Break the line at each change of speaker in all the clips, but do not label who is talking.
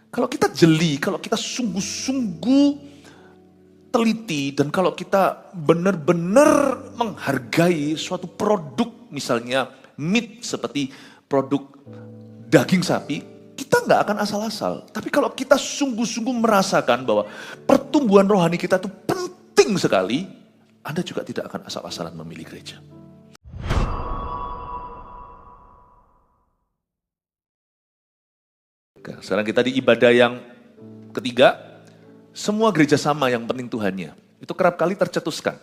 Kalau kita jeli, kalau kita sungguh-sungguh teliti, dan kalau kita benar-benar menghargai suatu produk, misalnya meat seperti produk daging sapi, kita nggak akan asal-asal. Tapi kalau kita sungguh-sungguh merasakan bahwa pertumbuhan rohani kita itu penting sekali, Anda juga tidak akan asal-asalan memilih gereja. Sekarang kita di ibadah yang ketiga, semua gereja sama, yang penting Tuhannya. Itu kerap kali tercetuskan.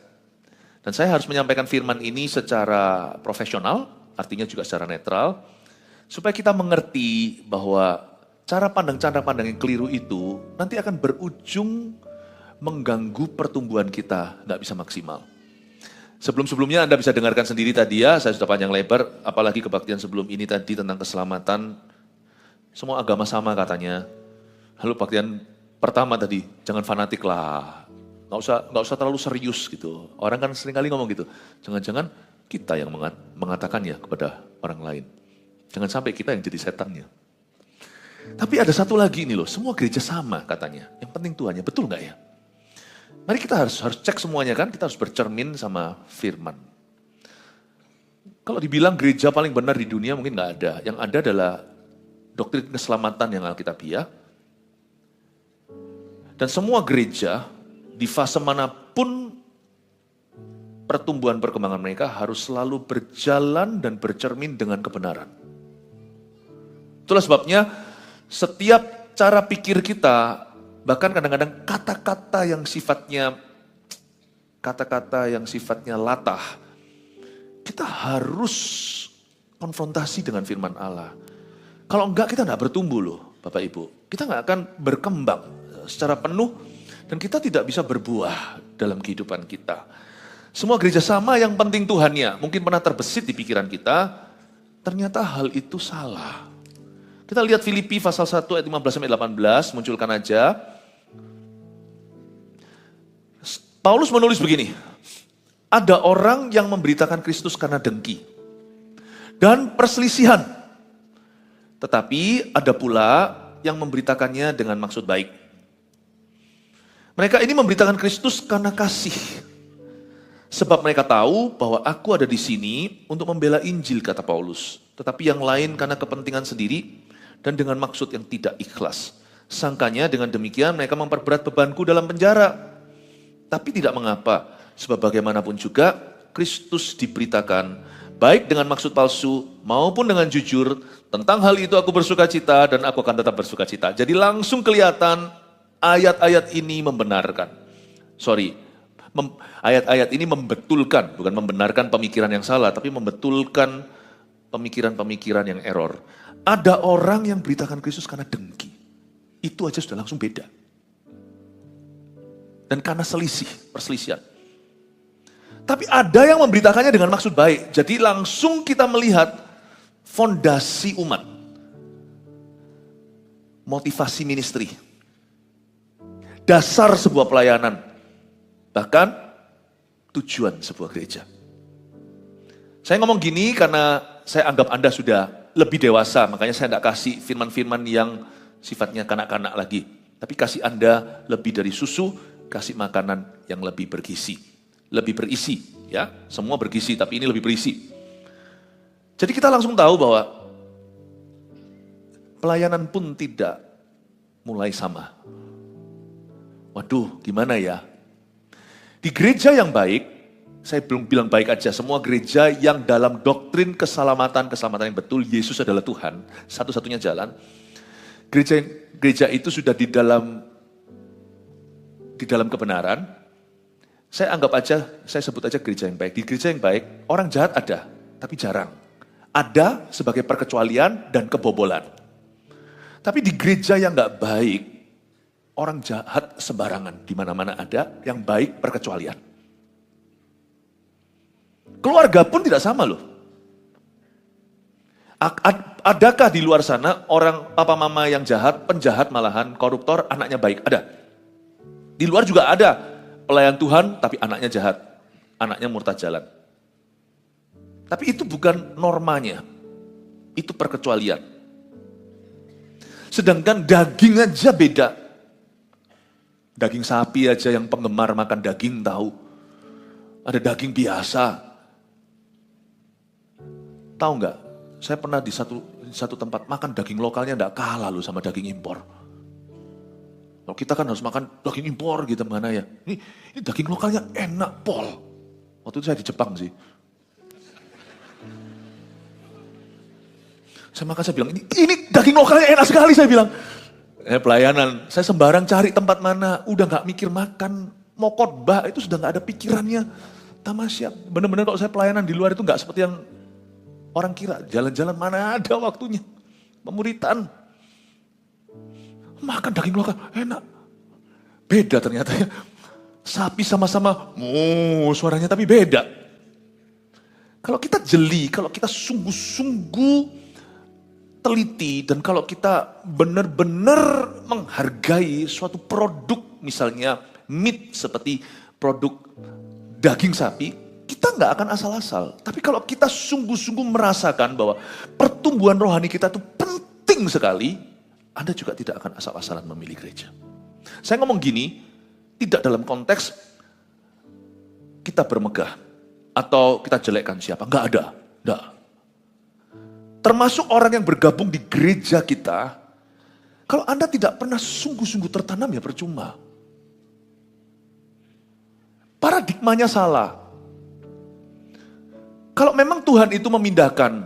Dan saya harus menyampaikan firman ini secara profesional, artinya juga secara netral, supaya kita mengerti bahwa cara pandang yang keliru itu nanti akan berujung mengganggu pertumbuhan kita, nggak bisa maksimal. Sebelum-sebelumnya Anda bisa dengarkan sendiri tadi ya, saya sudah panjang lebar, apalagi kebaktian sebelum ini tadi tentang keselamatan. Semua agama sama katanya. Lalu baktian pertama tadi, jangan fanatik lah. Nggak usah terlalu serius gitu. Orang kan seringkali ngomong gitu. Jangan-jangan kita yang mengatakannya kepada orang lain. Jangan sampai kita yang jadi setannya. Tapi ada satu lagi ini loh, semua gereja sama katanya. Yang penting Tuhannya, betul nggak ya? Mari kita harus cek semuanya kan, kita harus bercermin sama firman. Kalau dibilang gereja paling benar di dunia mungkin nggak ada. Yang ada adalah doktrin keselamatan yang alkitabiah. Dan semua gereja di fase manapun pertumbuhan perkembangan mereka harus selalu berjalan dan bercermin dengan kebenaran. Itulah sebabnya setiap cara pikir kita, bahkan kadang-kadang kata-kata yang sifatnya latah, kita harus konfrontasi dengan firman Allah. Kalau enggak, kita enggak bertumbuh loh, Bapak Ibu. Kita enggak akan berkembang secara penuh, dan kita tidak bisa berbuah dalam kehidupan kita. Semua gereja sama, yang penting Tuhannya. Mungkin pernah terbesit di pikiran kita, ternyata hal itu salah. Kita lihat Filipi pasal 1 ayat 15-18, munculkan aja. Paulus menulis begini, ada orang yang memberitakan Kristus karena dengki dan perselisihan. Tetapi ada pula yang memberitakannya dengan maksud baik. Mereka ini memberitakan Kristus karena kasih. Sebab mereka tahu bahwa aku ada di sini untuk membela Injil, kata Paulus. Tetapi yang lain karena kepentingan sendiri dan dengan maksud yang tidak ikhlas. Sangkanya dengan demikian mereka memperberat bebanku dalam penjara. Tapi tidak mengapa, sebab bagaimanapun juga Kristus diberitakan, baik dengan maksud palsu maupun dengan jujur. Tentang hal itu aku bersukacita dan aku akan tetap bersukacita. Jadi langsung kelihatan ayat-ayat ini membenarkan. Ayat-ayat ini membetulkan, bukan membenarkan pemikiran yang salah, tapi membetulkan pemikiran-pemikiran yang error. Ada orang yang beritakan Kristus karena dengki. Itu aja sudah langsung beda. Dan karena perselisihan. Tapi ada yang memberitakannya dengan maksud baik. Jadi langsung kita melihat fondasi umat. Motivasi ministry. Dasar sebuah pelayanan. Bahkan tujuan sebuah gereja. Saya ngomong gini karena saya anggap Anda sudah lebih dewasa. Makanya saya tidak kasih firman-firman yang sifatnya kanak-kanak lagi. Tapi kasih Anda lebih dari susu, kasih makanan yang lebih bergizi. Lebih berisi. Ya, semua bergizi, tapi ini lebih berisi. Jadi kita langsung tahu bahwa pelayanan pun tidak mulai sama. Waduh, gimana ya? Di gereja yang baik, saya belum bilang baik aja, semua gereja yang dalam doktrin keselamatan yang betul, Yesus adalah Tuhan, satu-satunya jalan. Gereja itu sudah di dalam kebenaran. Saya anggap aja, saya sebut aja gereja yang baik. Di gereja yang baik, orang jahat ada, tapi jarang. Ada sebagai perkecualian dan kebobolan. Tapi di gereja yang nggak baik, orang jahat sembarangan. Di mana-mana ada, yang baik perkecualian. Keluarga pun tidak sama loh. Adakah di luar sana orang papa mama yang jahat, penjahat malahan, koruptor, anaknya baik? Ada. Di luar juga ada. Pelayan Tuhan, tapi anaknya jahat. Anaknya murtad jalan. Tapi itu bukan normanya. Itu perkecualian. Sedangkan daging aja beda. Daging sapi aja yang penggemar makan daging tahu. Ada daging biasa. Tahu nggak? Saya pernah di satu tempat makan daging lokalnya nggak kalah loh sama daging impor. Kalau kita kan harus makan daging impor gitu mana ya. Ini daging lokalnya enak pol. Waktu itu saya di Jepang sih. Saya makan, saya bilang, ini daging lokalnya enak sekali, saya bilang. Pelayanan, saya sembarang cari tempat mana, udah gak mikir makan, mau khotbah itu sudah gak ada pikirannya. Tamasya, bener-bener kalau saya pelayanan di luar itu gak seperti yang orang kira. Jalan-jalan mana ada waktunya, pemuritan. Makan daging lokal, enak. Beda ternyata ya. Sapi sama-sama, suaranya tapi beda. Kalau kita jeli, kalau kita sungguh-sungguh teliti, dan kalau kita benar-benar menghargai suatu produk, misalnya meat seperti produk daging sapi, kita nggak akan asal-asal. Tapi kalau kita sungguh-sungguh merasakan bahwa pertumbuhan rohani kita itu penting sekali, Anda juga tidak akan asal-asalan memilih gereja. Saya ngomong gini, tidak dalam konteks kita bermegah atau kita jelekkan siapa, nggak ada, nggak. Termasuk orang yang bergabung di gereja kita, kalau Anda tidak pernah sungguh-sungguh tertanam ya percuma. Paradigmanya salah. Kalau memang Tuhan itu memindahkan,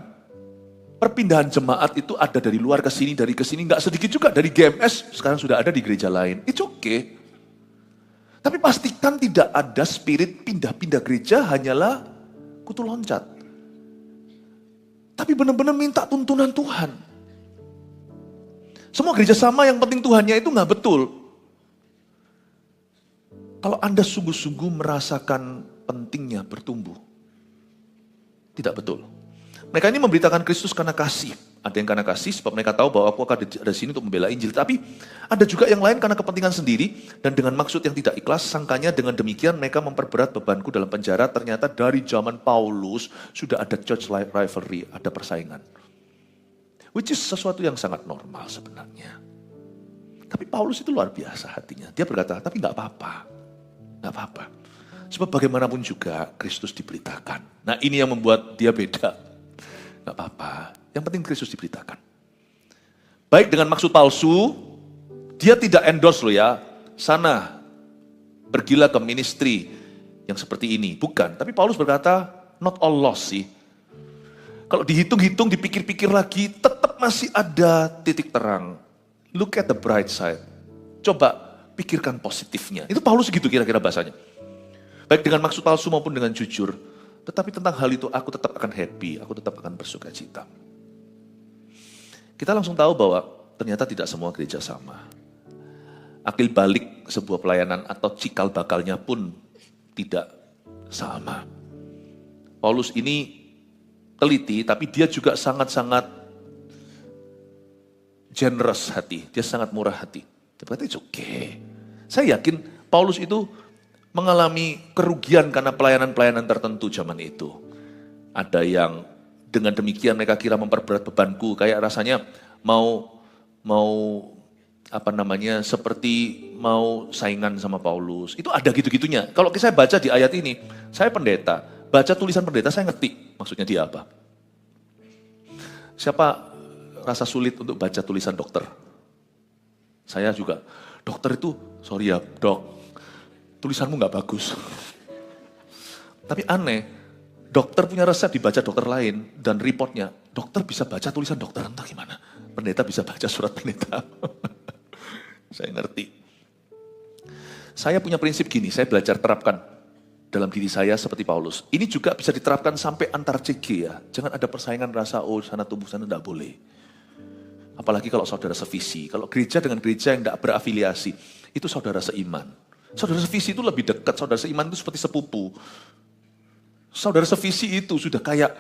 perpindahan jemaat itu ada dari luar ke sini, dari ke sini, nggak sedikit juga dari GMS, sekarang sudah ada di gereja lain. It's okay. Tapi pastikan tidak ada spirit pindah-pindah gereja hanyalah kutu loncat. Tapi benar-benar minta tuntunan Tuhan. Semua gereja sama yang penting Tuhannya itu nggak betul. Kalau Anda sungguh-sungguh merasakan pentingnya bertumbuh, tidak betul. Mereka ini memberitakan Kristus karena kasih. Ada yang karena kasih sebab mereka tahu bahwa aku akan ada di sini untuk membela Injil. Tapi ada juga yang lain karena kepentingan sendiri dan dengan maksud yang tidak ikhlas. Sangkanya dengan demikian mereka memperberat bebanku dalam penjara. Ternyata dari zaman Paulus sudah ada church rivalry, ada persaingan. Which is sesuatu yang sangat normal sebenarnya. Tapi Paulus itu luar biasa hatinya. Dia berkata, tapi gak apa-apa. Gak apa-apa. Sebab bagaimanapun juga Kristus diberitakan. Nah ini yang membuat dia beda. Gak apa-apa. Yang penting Kristus diberitakan. Baik dengan maksud palsu, dia tidak endorse loh ya. Sana, pergilah ke ministry yang seperti ini. Bukan, tapi Paulus berkata, not all lost sih. Kalau dihitung-hitung, dipikir-pikir lagi, tetap masih ada titik terang. Look at the bright side. Coba pikirkan positifnya. Itu Paulus gitu kira-kira bahasanya. Baik dengan maksud palsu maupun dengan jujur. Tetapi tentang hal itu aku tetap akan happy, aku tetap akan bersuka cita. Kita langsung tahu bahwa ternyata tidak semua gereja sama. Akil balik sebuah pelayanan atau cikal bakalnya pun tidak sama. Paulus ini teliti, tapi dia juga sangat-sangat generous hati. Dia sangat murah hati. Dia berkata, it's okay. Saya yakin Paulus itu mengalami kerugian karena pelayanan-pelayanan tertentu zaman itu. Ada yang dengan demikian mereka kira memperberat bebanku, kayak rasanya mau seperti mau saingan sama Paulus. Itu ada gitu-gitunya. Kalau saya baca di ayat ini, saya pendeta, baca tulisan pendeta saya ngerti maksudnya dia apa. Siapa rasa sulit untuk baca tulisan dokter? Saya juga, dokter itu, sorry ya dok, tulisanmu nggak bagus. Tapi aneh, dokter punya resep dibaca dokter lain dan reportnya, dokter bisa baca tulisan dokter, entah gimana. Pendeta bisa baca surat pendeta. Saya ngerti. Saya punya prinsip gini, saya belajar terapkan dalam diri saya seperti Paulus. Ini juga bisa diterapkan sampai antar CG ya. Jangan ada persaingan rasa, oh sana tumbuh sana enggak boleh. Apalagi kalau saudara sevisi. Kalau gereja dengan gereja yang enggak berafiliasi, itu saudara seiman. Saudara sevisi itu lebih dekat, saudara seiman itu seperti sepupu. Saudara sevisi itu sudah kayak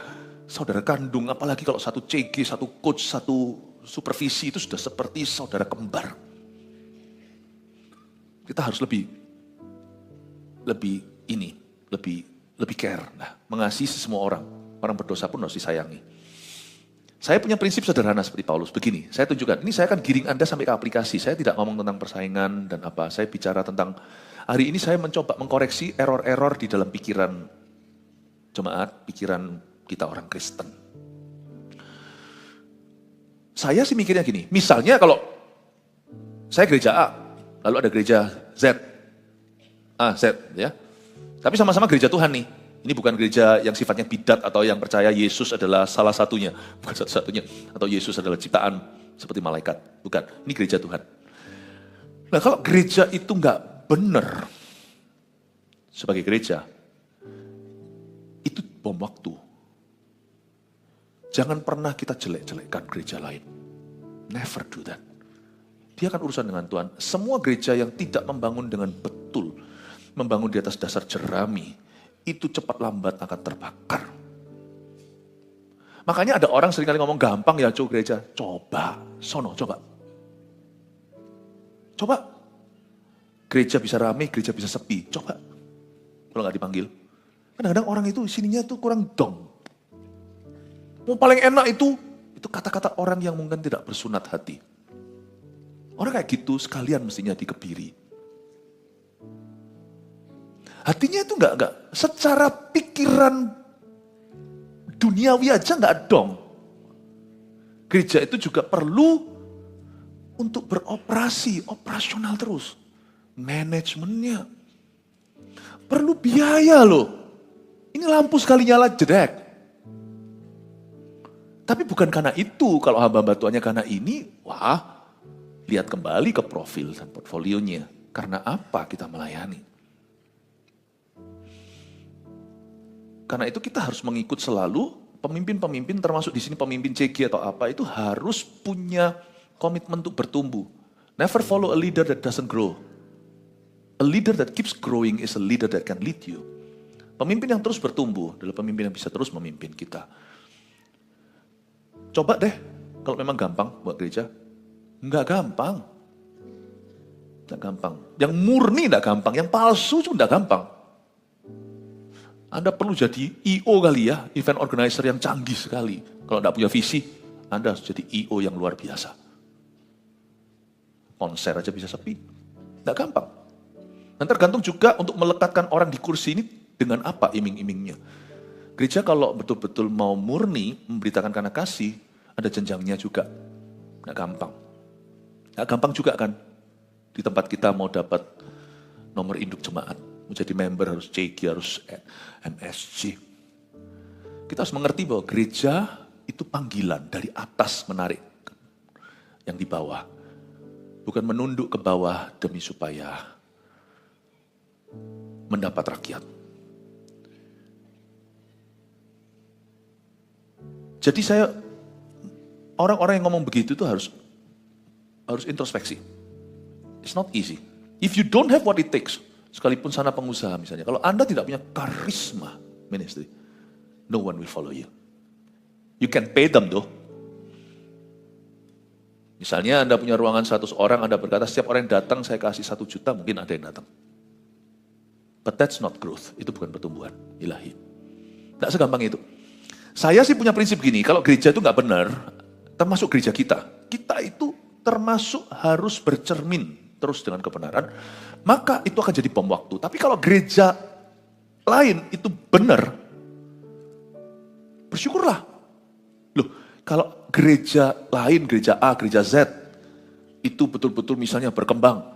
saudara kandung, apalagi kalau satu CG, satu coach, satu supervisi itu sudah seperti saudara kembar. Kita harus lebih care, mengasihi semua orang. Orang berdosa pun harus disayangi. Saya punya prinsip sederhana seperti Paulus. Begini, saya tunjukkan. Ini saya akan giring Anda sampai ke aplikasi. Saya tidak ngomong tentang persaingan dan apa. Saya bicara tentang, hari ini saya mencoba mengkoreksi error-error di dalam pikiran jemaat, pikiran kita orang Kristen. Saya sih mikirnya gini, misalnya kalau saya gereja A, lalu ada gereja Z. A, Z ya. Tapi sama-sama gereja Tuhan nih. Ini bukan gereja yang sifatnya bidat atau yang percaya Yesus adalah salah satunya. Bukan satu-satunya. Atau Yesus adalah ciptaan seperti malaikat. Bukan, ini gereja Tuhan. Nah kalau gereja itu nggak benar sebagai gereja, itu bom waktu. Jangan pernah kita jelek-jelekkan gereja lain. Never do that. Dia akan urusan dengan Tuhan. Semua gereja yang tidak membangun dengan betul, membangun di atas dasar jerami, itu cepat lambat akan terbakar. Makanya ada orang seringkali ngomong gampang ya gereja. Coba, sono coba. Coba. Gereja bisa rame, gereja bisa sepi. Coba. Kalau nggak dipanggil. Kadang-kadang orang itu sininya tuh kurang dong. Yang paling enak itu kata-kata orang yang mungkin tidak bersunat hati. Orang kayak gitu sekalian mestinya dikebiri. Hatinya itu enggak. Secara pikiran duniawi aja enggak dong. Gereja itu juga perlu untuk beroperasi, operasional terus. Manajemennya. Perlu biaya loh. Ini lampu sekali nyala jedek. Tapi bukan karena itu, kalau hamba-hamba Tuhannya karena ini, wah, lihat kembali ke profil dan portfolionya. Karena apa kita melayani? Karena itu kita harus mengikut selalu pemimpin-pemimpin, termasuk di sini pemimpin CG atau apa, itu harus punya komitmen untuk bertumbuh. Never follow a leader that doesn't grow. A leader that keeps growing is a leader that can lead you. Pemimpin yang terus bertumbuh adalah pemimpin yang bisa terus memimpin kita. Coba deh, kalau memang gampang buat gereja. Enggak gampang. Enggak gampang. Yang murni enggak gampang, yang palsu juga enggak gampang. Anda perlu jadi I.O. kali ya, event organizer yang canggih sekali. Kalau enggak punya visi, Anda harus jadi I.O. yang luar biasa. Konser aja bisa sepi. Enggak gampang. Dan tergantung juga untuk melekatkan orang di kursi ini dengan apa iming-imingnya. Gereja kalau betul-betul mau murni memberitakan karena kasih, ada jenjangnya juga. Nggak gampang. Nggak gampang juga kan. Di tempat kita mau dapat nomor induk jemaat. Mau jadi member harus CG, harus MSG. Kita harus mengerti bahwa gereja itu panggilan dari atas menarik yang di bawah. Bukan menunduk ke bawah demi supaya mendapat rakyat. Jadi orang-orang yang ngomong begitu tuh harus introspeksi. It's not easy. If you don't have what it takes, sekalipun sana pengusaha misalnya, kalau Anda tidak punya karisma ministry, no one will follow you. You can pay them though. Misalnya Anda punya ruangan 100 orang, Anda berkata setiap orang yang datang saya kasih 1 juta, mungkin ada yang datang. But that's not growth, itu bukan pertumbuhan ilahi. Tidak segampang itu. Saya sih punya prinsip gini, kalau gereja itu nggak benar, termasuk gereja kita itu termasuk harus bercermin terus dengan kebenaran, maka itu akan jadi bom waktu. Tapi kalau gereja lain itu benar, bersyukurlah. Loh, kalau gereja lain, gereja A, gereja Z, itu betul-betul misalnya berkembang,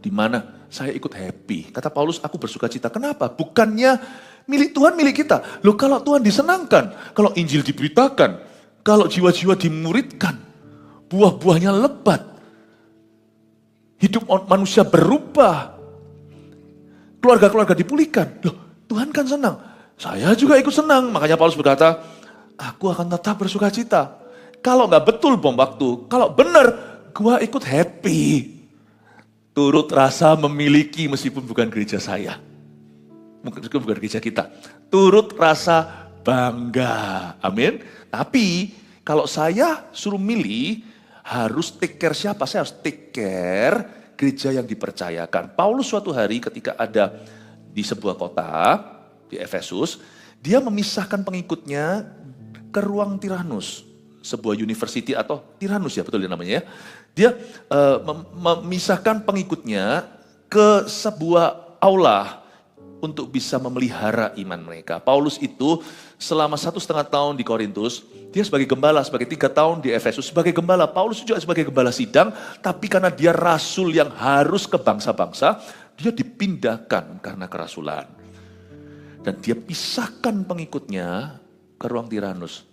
di mana saya ikut happy. Kata Paulus, aku bersuka cita. Kenapa? Bukannya milik Tuhan, milik kita. Loh kalau Tuhan disenangkan, kalau Injil diberitakan, kalau jiwa-jiwa dimuridkan, buah-buahnya lebat, hidup manusia berubah, keluarga-keluarga dipulihkan. Loh Tuhan kan senang. Saya juga ikut senang. Makanya Paulus berkata, aku akan tetap bersuka cita. Kalau nggak betul bom waktu, kalau benar, gua ikut happy. Turut rasa memiliki meskipun bukan gereja saya. Mungkin bukan gereja kita. Turut rasa bangga. Amin. Tapi kalau saya suruh milih, harus take care siapa? Saya harus take care gereja yang dipercayakan. Paulus suatu hari ketika ada di sebuah kota, di Efesus, dia memisahkan pengikutnya ke ruang Tiranus, sebuah university atau Tiranus ya betul ya namanya ya. Dia memisahkan pengikutnya ke sebuah aula untuk bisa memelihara iman mereka. Paulus itu selama 1,5 tahun di Korintus, dia sebagai gembala, sebagai 3 tahun di Efesus, sebagai gembala. Paulus juga sebagai gembala sidang, tapi karena dia rasul yang harus ke bangsa-bangsa, dia dipindahkan karena kerasulan. Dan dia pisahkan pengikutnya ke ruang Tiranus.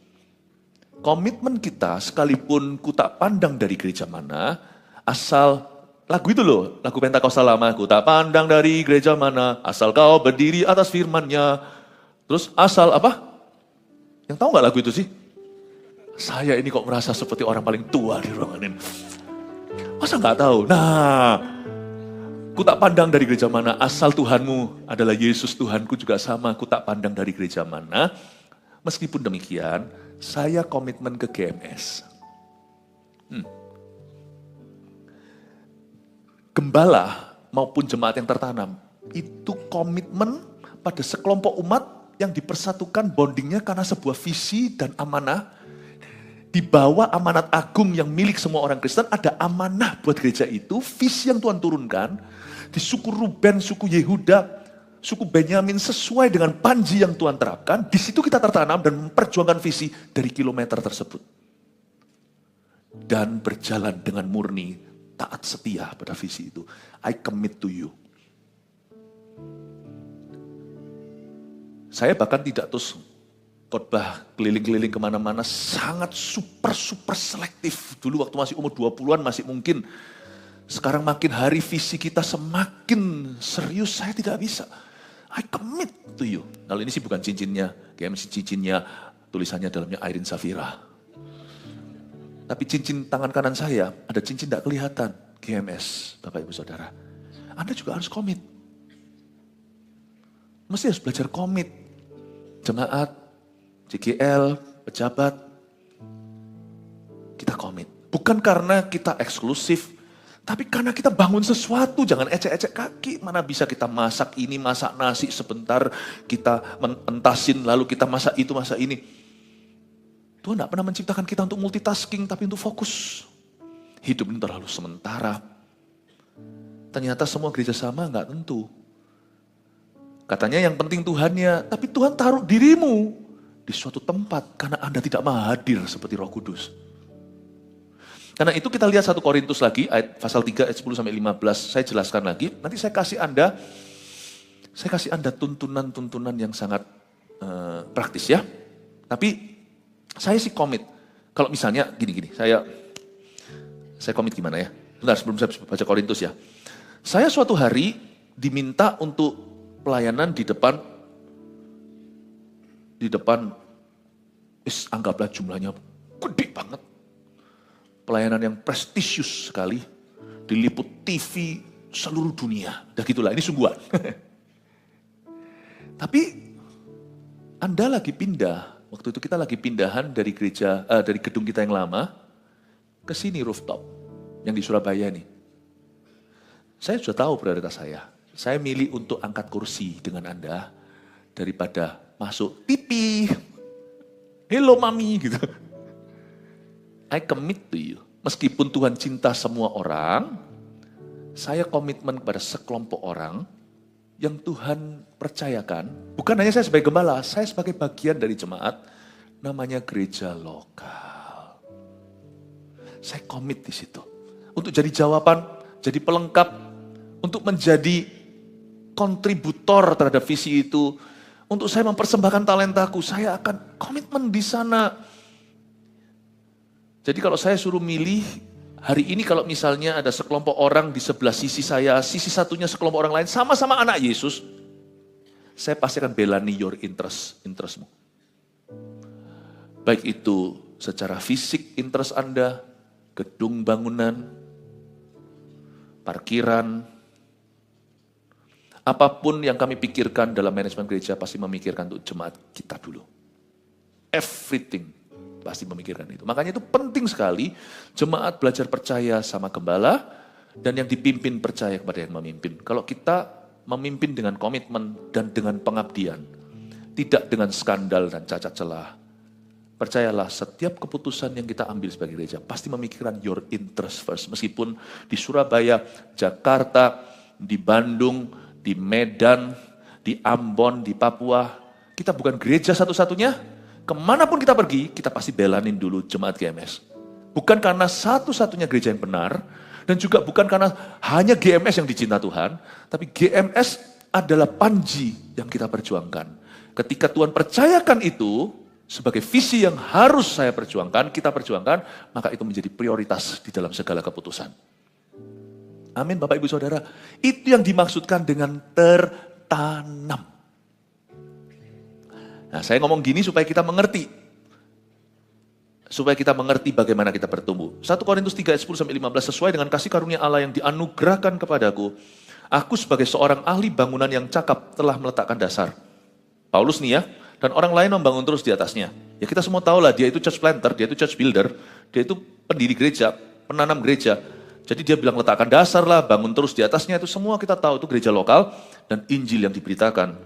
Komitmen kita, sekalipun ku tak pandang dari gereja mana, asal lagu itu loh, lagu Pentakosta lama, ku tak pandang dari gereja mana, asal kau berdiri atas firman-Nya. Terus asal apa? Yang tahu gak lagu itu sih? Saya ini kok merasa seperti orang paling tua di ruangan ini. Masa gak tahu? Nah, ku tak pandang dari gereja mana, asal Tuhanmu adalah Yesus Tuhanku juga sama, ku tak pandang dari gereja mana. Meskipun demikian, saya komitmen ke GMS. Gembala maupun jemaat yang tertanam, itu komitmen pada sekelompok umat yang dipersatukan bondingnya karena sebuah visi dan amanah. Di bawah amanat agung yang milik semua orang Kristen, ada amanah buat gereja itu, visi yang Tuhan turunkan. Di suku Ruben, suku Yehuda, suku Benyamin sesuai dengan panji yang Tuhan terapkan, di situ kita tertanam dan memperjuangkan visi dari kilometer tersebut. Dan berjalan dengan murni, taat setia pada visi itu. I commit to you. Saya bahkan tidak terus khotbah keliling-keliling kemana-mana, sangat super selektif. Dulu waktu masih umur 20-an masih mungkin. Sekarang makin hari visi kita semakin serius, saya tidak bisa. I commit to you. Kalau ini sih bukan cincinnya, GMS cincinnya, tulisannya dalamnya Irene Safira. Tapi cincin tangan kanan saya, ada cincin tidak kelihatan. GMS, Bapak Ibu Saudara. Anda juga harus komit. Mesti harus belajar komit. Jemaat, CGL, pejabat, kita komit. Bukan karena kita eksklusif, tapi karena kita bangun sesuatu. Jangan ecek-ecek kaki. Mana bisa kita masak ini, masak nasi sebentar. Kita entasin, lalu kita masak itu, masak ini. Tuhan tidak pernah menciptakan kita untuk multitasking, tapi untuk fokus. Hidup ini terlalu sementara. Ternyata semua gereja sama, nggak tentu. Katanya yang penting Tuhannya, tapi Tuhan taruh dirimu di suatu tempat, karena Anda tidak mau hadir seperti Roh Kudus. Karena itu kita lihat 1 Korintus lagi, ayat pasal 3, ayat 10-15, saya jelaskan lagi. Nanti saya kasih Anda tuntunan-tuntunan yang sangat praktis ya. Tapi saya sih komit. Kalau misalnya gini-gini, saya komit gimana ya? Bentar sebelum saya baca Korintus ya. Saya suatu hari diminta untuk pelayanan di depan, anggaplah jumlahnya gede banget. Pelayanan yang prestisius sekali, diliput TV seluruh dunia. Udah gitulah, ini sungguhan. Tapi Anda lagi pindah. Waktu itu kita lagi pindahan dari dari gedung kita yang lama ke sini rooftop yang di Surabaya nih. Saya sudah tahu prioritas saya. Saya milih untuk angkat kursi dengan Anda daripada masuk TV. Hello mami gitu. I commit to you. Meskipun Tuhan cinta semua orang, saya komitmen kepada sekelompok orang yang Tuhan percayakan, bukan hanya saya sebagai gembala, saya sebagai bagian dari jemaat, namanya gereja lokal. Saya komit di situ. Untuk jadi jawaban, jadi pelengkap, untuk menjadi kontributor terhadap visi itu, untuk saya mempersembahkan talentaku, saya akan komitmen di sana. Jadi kalau saya suruh milih, hari ini kalau misalnya ada sekelompok orang di sebelah sisi saya, sisi satunya sekelompok orang lain, sama-sama anak Yesus, saya pasti akan belani your interestmu. Baik itu secara fisik interest Anda, gedung bangunan, parkiran, apapun yang kami pikirkan dalam manajemen gereja pasti memikirkan untuk jemaat kita dulu. Everything pasti memikirkan itu. Makanya itu penting sekali jemaat belajar percaya sama gembala dan yang dipimpin percaya kepada yang memimpin. Kalau kita memimpin dengan komitmen dan dengan pengabdian, tidak dengan skandal dan cacat celah, Percayalah, setiap keputusan yang kita ambil sebagai gereja pasti memikirkan your interest first. Meskipun di Surabaya, Jakarta, di Bandung, di Medan, di Ambon, di Papua, kita bukan gereja satu-satunya. Kemanapun kita pergi, kita pasti belanin dulu jemaat GMS. Bukan karena satu-satunya gereja yang benar, dan juga bukan karena hanya GMS yang dicinta Tuhan, tapi GMS adalah panji yang kita perjuangkan. Ketika Tuhan percayakan itu, sebagai visi yang harus saya perjuangkan, kita perjuangkan, maka itu menjadi prioritas di dalam segala keputusan. Amin Bapak Ibu Saudara. Itu yang dimaksudkan dengan tertanam. Nah, saya ngomong gini supaya kita mengerti. Supaya kita mengerti bagaimana kita bertumbuh. 1 Korintus 3 ayat 10-15, sesuai dengan kasih karunia Allah yang dianugerahkan kepadaku, aku sebagai seorang ahli bangunan yang cakap telah meletakkan dasar. Paulus nih ya, dan orang lain membangun terus di atasnya. Ya kita semua tahu lah, dia itu church planter, dia itu church builder, dia itu pendiri gereja, penanam gereja. Jadi dia bilang letakkan dasar lah, bangun terus di atasnya, itu semua kita tahu, itu gereja lokal, dan Injil yang diberitakan.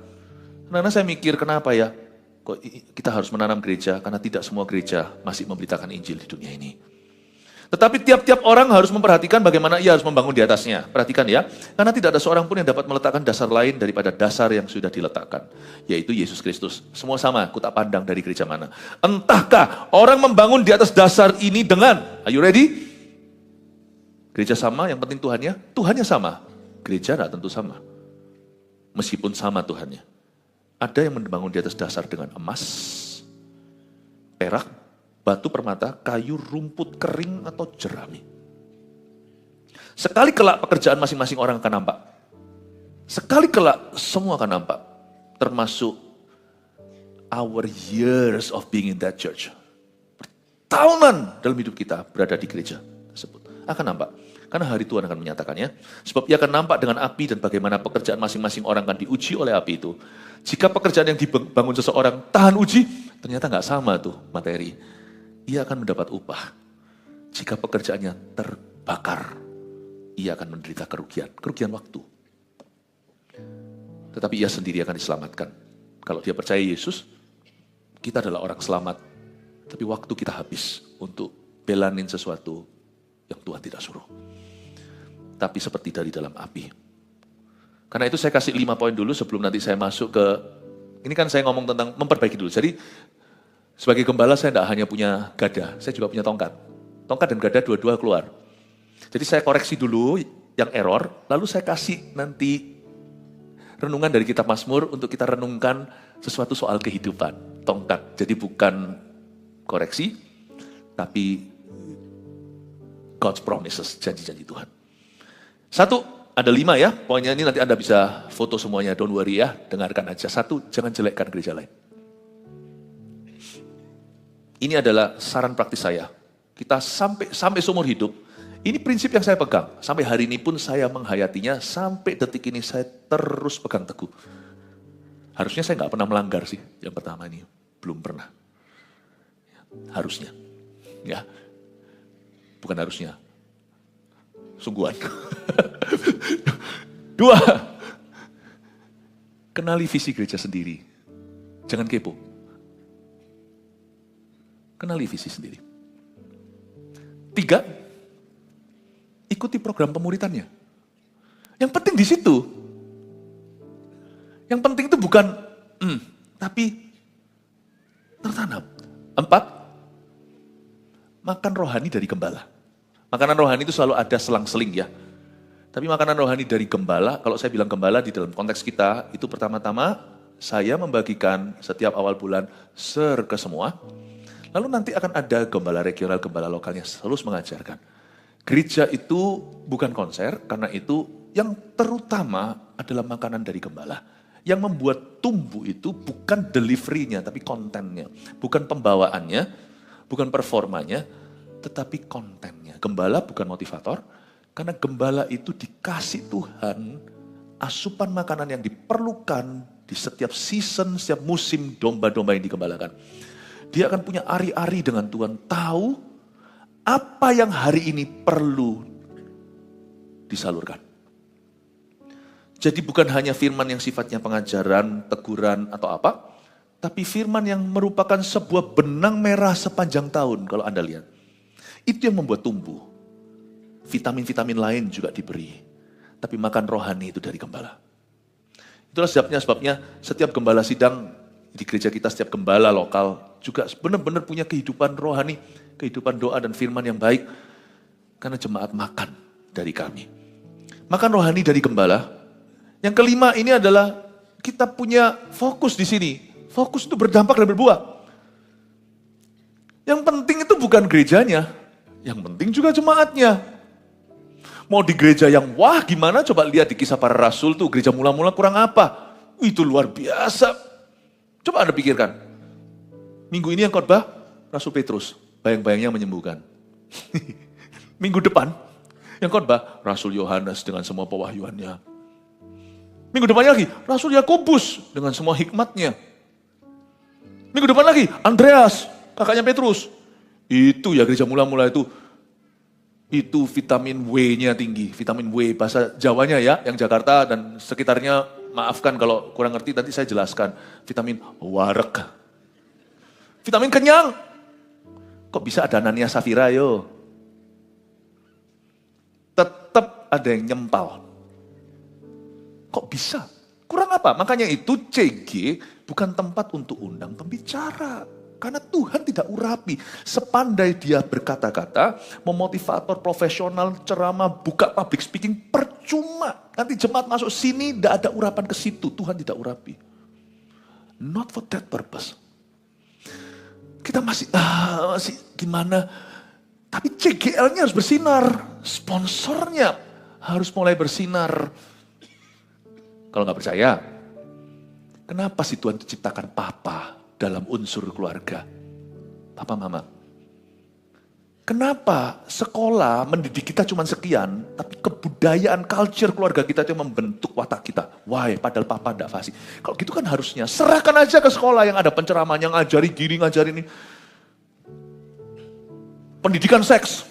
Karena saya mikir, kenapa ya, kok kita harus menanam gereja, karena tidak semua gereja masih memberitakan Injil di dunia ini. Tetapi tiap-tiap orang harus memperhatikan bagaimana ia harus membangun di atasnya. Perhatikan ya, karena tidak ada seorang pun yang dapat meletakkan dasar lain daripada dasar yang sudah diletakkan, yaitu Yesus Kristus. Semua sama, aku tak pandang dari gereja mana. Entahkah orang membangun di atas dasar ini dengan, are you ready? Gereja sama, yang penting Tuhannya, Tuhannya sama. Gereja tidak tentu sama. Meskipun sama Tuhannya. Ada yang membangun di atas dasar dengan emas, perak, batu permata, kayu, rumput kering, atau jerami. Sekali kelak pekerjaan masing-masing orang akan nampak. Sekali kelak semua akan nampak. Termasuk our years of being in that church. Tahunan dalam hidup kita berada di gereja tersebut. Akan nampak. Karena hari Tuhan akan menyatakannya. Sebab ia akan nampak dengan api dan bagaimana pekerjaan masing-masing orang akan diuji oleh api itu. Jika pekerjaan yang dibangun seseorang tahan uji, ternyata nggak sama tuh materi. Ia akan mendapat upah. Jika pekerjaannya terbakar, ia akan menderita kerugian waktu. Tetapi ia sendiri akan diselamatkan. Kalau dia percaya Yesus, kita adalah orang selamat. Tapi waktu kita habis untuk belanin sesuatu yang Tuhan tidak suruh. Tapi seperti dari dalam api. Karena itu saya kasih 5 poin dulu sebelum nanti saya masuk ke, ini kan saya ngomong tentang memperbaiki dulu. Jadi sebagai gembala saya tidak hanya punya gada, saya juga punya tongkat. Tongkat dan gada dua-dua keluar. Jadi saya koreksi dulu yang error, lalu saya kasih nanti renungan dari kitab Mazmur untuk kita renungkan sesuatu soal kehidupan. Tongkat, jadi bukan koreksi, tapi God's promises, janji-janji Tuhan. 1, ada 5 ya, poinnya ini nanti Anda bisa foto semuanya, don't worry ya, dengarkan aja. 1, jangan jelekkan gereja lain. Ini adalah saran praktis saya. Kita sampai seumur hidup, ini prinsip yang saya pegang. Sampai hari ini pun saya menghayatinya, sampai detik ini saya terus pegang teguh. Harusnya saya nggak pernah melanggar sih, yang pertama ini. Belum pernah. Harusnya. Ya. Bukan harusnya. Sungguhan. 2, kenali visi gereja sendiri. Jangan kepo. Kenali visi sendiri. 3, ikuti program pemuritannya. Yang penting di situ. Yang penting itu bukan, tapi tertanam. 4, makan rohani dari gembala. Makanan rohani itu selalu ada selang-seling ya. Tapi makanan rohani dari gembala, kalau saya bilang gembala di dalam konteks kita, itu pertama-tama saya membagikan setiap awal bulan ke semua. Lalu nanti akan ada gembala regional, gembala lokalnya terus mengajarkan. Gereja itu bukan konser, karena itu yang terutama adalah makanan dari gembala. Yang membuat tumbuh itu bukan delivery-nya, tapi kontennya. Bukan pembawaannya, bukan performanya, tetapi kontennya. Gembala bukan motivator, karena gembala itu dikasih Tuhan asupan makanan yang diperlukan di setiap season, setiap musim domba-domba yang digembalakan. Dia akan punya ari-ari dengan Tuhan, tahu apa yang hari ini perlu disalurkan. Jadi bukan hanya firman yang sifatnya pengajaran, teguran, atau apa, Tapi firman yang merupakan sebuah benang merah sepanjang tahun kalau Anda lihat. Itu yang membuat tumbuh. Vitamin-vitamin lain juga diberi. Tapi makan rohani itu dari gembala. Itulah sebabnya setiap gembala sidang di gereja kita, setiap gembala lokal juga benar-benar punya kehidupan rohani, kehidupan doa dan firman yang baik. Karena jemaat makan dari kami. Makan rohani dari gembala. Yang kelima ini adalah kita punya fokus di sini. Fokus itu berdampak dan berbuah. Yang penting itu bukan gerejanya, yang penting juga jemaatnya. Mau di gereja yang wah gimana, coba lihat di Kisah Para Rasul tuh, gereja mula-mula kurang apa? Itu luar biasa. Coba Anda pikirkan. Minggu ini yang khotbah Rasul Petrus, bayang-bayangnya menyembuhkan. Minggu depan yang khotbah Rasul Yohanes dengan semua pewahyuannya. Minggu depannya lagi Rasul Yakobus dengan semua hikmatnya. Minggu depan lagi, Andreas, kakaknya Petrus. Itu ya gereja mula-mula itu vitamin W-nya tinggi. Vitamin W, bahasa Jawanya ya, yang Jakarta dan sekitarnya, maafkan kalau kurang ngerti, nanti saya jelaskan. Vitamin warek. Vitamin kenyang. Kok bisa ada Anania Safira yo? Tetap ada yang nyempal. Kok bisa? Kurang apa? Makanya itu CG bukan tempat untuk undang pembicara. Karena Tuhan tidak urapi. Sepandai dia berkata-kata, memotivator profesional, ceramah, buka public speaking, percuma. Nanti jemaat masuk sini, tidak ada urapan ke situ. Tuhan tidak urapi. Not for that purpose. Kita masih gimana? Tapi CGL-nya harus bersinar. Sponsornya harus mulai bersinar. Kalau nggak percaya, kenapa sih Tuhan ciptakan papa dalam unsur keluarga? Papa, mama. Kenapa sekolah mendidik kita cuma sekian, tapi kebudayaan, culture keluarga kita itu membentuk watak kita. Why? Padahal papa tidak fasih. Kalau gitu kan harusnya serahkan aja ke sekolah yang ada penceraman, yang ngajari gini, ngajari ini. Pendidikan seks.